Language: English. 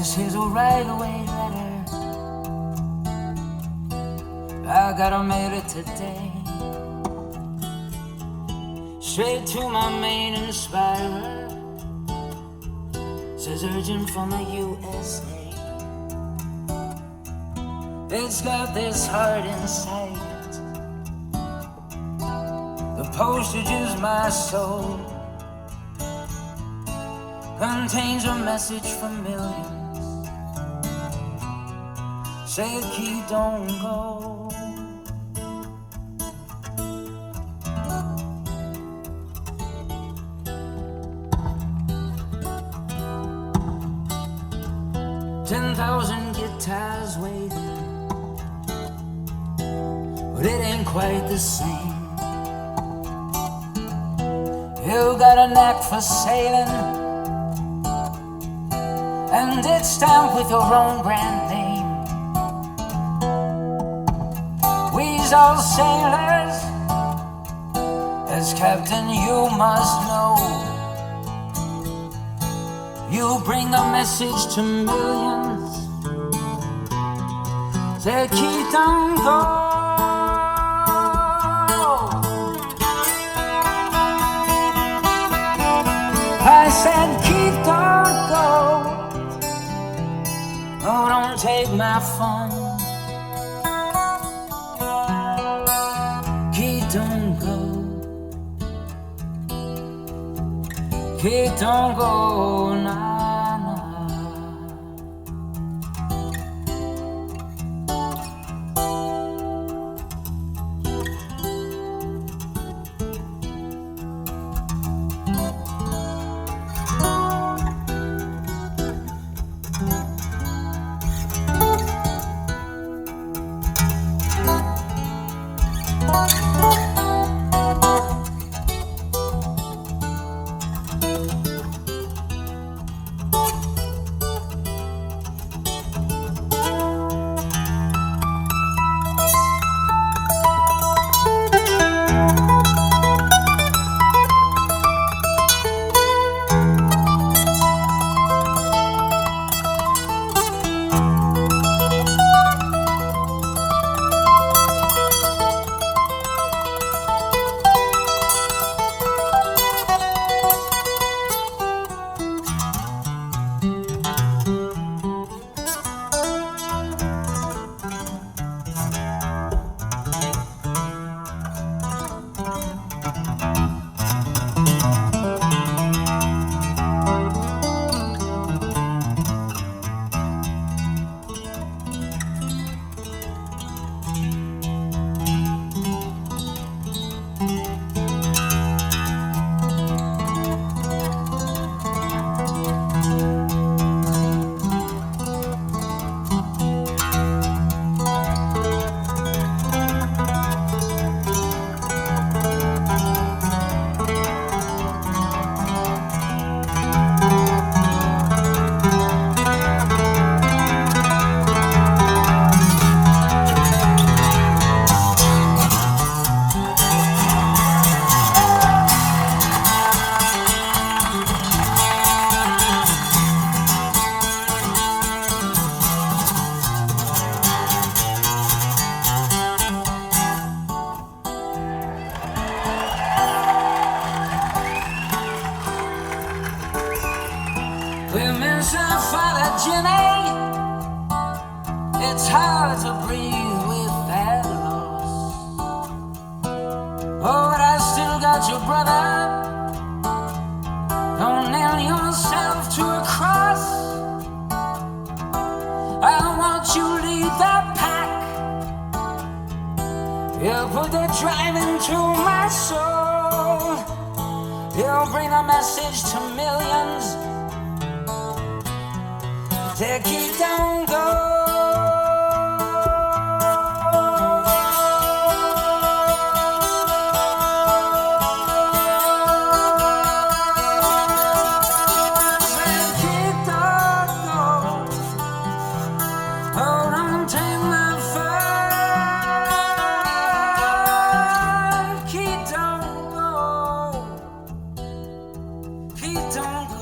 This is a right-away letter. I gotta mail it today, straight to my main inspirer. Says urgent from the USA. It's got this heart inside. The postage is my soul. Contains a message from millions. Say, key, don't go. 10,000 guitars waiting, but it ain't quite the same. You got a knack for sailing, and it's stamped with your own brand name. We's all sailors, as captain you must know. You bring a message to millions. Say, keep don't go. I said, keep don't go. Oh, don't take my fun. Keep don't go. Keep don't go now. It's hard to breathe with that loss. Oh, but I still got your brother. Don't they're driving through my soul. You'll bring a message to millions. Take it, don't go. Don't go.